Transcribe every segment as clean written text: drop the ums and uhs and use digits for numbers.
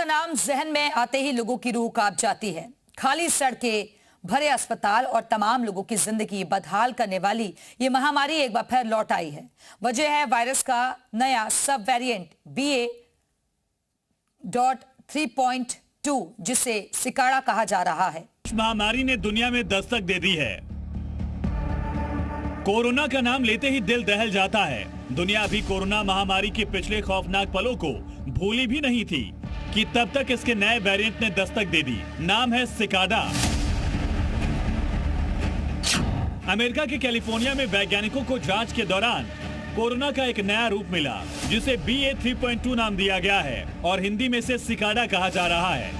का नाम जहन में आते ही लोगों की रूह कांप जाती है। खाली सड़कें, भरे अस्पताल और तमाम लोगों की जिंदगी बदहाल करने वाली ये महामारी एक बार फिर लौट आई है। वजह है वायरस का नया सब वेरिएंट BA.3.2 जिसे सिकाड़ा कहा जा रहा है। महामारी ने दुनिया में दस्तक दे दी है। कोरोना का नाम लेते ही दिल दहल जाता है। दुनिया अभी कोरोना महामारी के पिछले खौफनाक पलों को भूली भी नहीं थी कि तब तक इसके नए वेरिएंट ने दस्तक दे दी। नाम है सिकाड़ा। अमेरिका के कैलिफोर्निया में वैज्ञानिकों को जांच के दौरान कोरोना का एक नया रूप मिला जिसे BA.3.2 नाम दिया गया है और हिंदी में से सिकाड़ा कहा जा रहा है।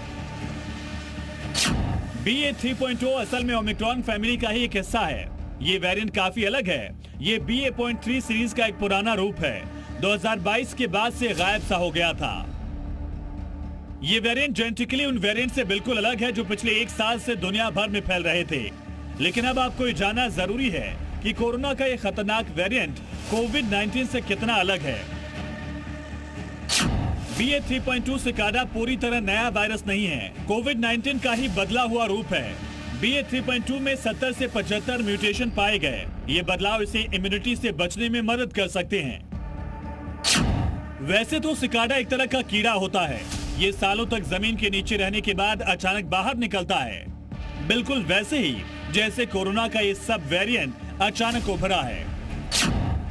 BA.3.2 असल में ओमिक्रॉन फैमिली का ही एक हिस्सा है। ये वेरिएंट काफी अलग है। ये BA.3 सीरीज का एक पुराना रूप है। 2022 के बाद से गायब सा हो गया था। ये वेरिएंट जेनेटिकली उन वेरिएंट से बिल्कुल अलग है जो पिछले एक साल से दुनिया भर में फैल रहे थे। लेकिन अब आपको ये जानना जरूरी है कि कोरोना का ये खतरनाक वेरिएंट कोविड-19 से कितना अलग है। BA.3.2 सिकाड़ा पूरी तरह नया वायरस नहीं है, कोविड-19 का ही बदला हुआ रूप है। BA.3.2 में 70 से 75 म्यूटेशन पाए गए। ये बदलाव इसे इम्यूनिटी से बचने में मदद कर सकते हैं। वैसे तो सिकाड़ा एक तरह का कीड़ा होता है। ये सालों तक जमीन के नीचे रहने के बाद अचानक बाहर निकलता है, बिल्कुल वैसे ही जैसे कोरोना का ये सब वेरिएंट अचानक उभरा है।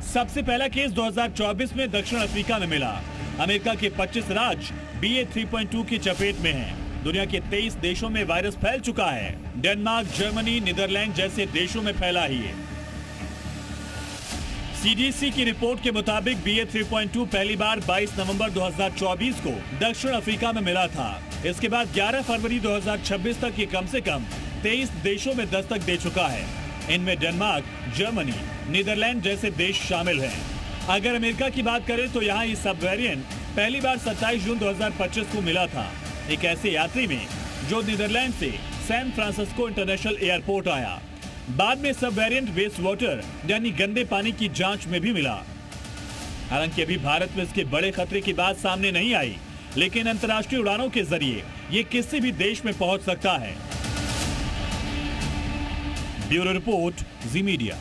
सबसे पहला केस 2024 में दक्षिण अफ्रीका में मिला। अमेरिका के 25 राज्य BA.3.2 की चपेट में हैं। दुनिया के 23 देशों में वायरस फैल चुका है। डेनमार्क, जर्मनी, नीदरलैंड जैसे देशों में फैला ही है। CDC की रिपोर्ट के मुताबिक BA.3.2 पहली बार 22 नवंबर 2024 को दक्षिण अफ्रीका में मिला था। इसके बाद 11 फरवरी 2026 तक ये कम से कम 23 देशों में दस्तक दे चुका है। इनमें डेनमार्क, जर्मनी, नीदरलैंड जैसे देश शामिल हैं। अगर अमेरिका की बात करें तो यहाँ ये सब वेरिएंट पहली बार 27 जून 2025 को मिला था, एक ऐसे यात्री में जो नीदरलैंड से सैन फ्रांसिस्को इंटरनेशनल एयरपोर्ट आया। बाद में सब वेरिएंट वेस्ट वाटर यानी गंदे पानी की जांच में भी मिला। हालांकि अभी भारत में इसके बड़े खतरे की बात सामने नहीं आई, लेकिन अंतर्राष्ट्रीय उड़ानों के जरिए ये किसी भी देश में पहुंच सकता है। ब्यूरो रिपोर्ट, जी मीडिया।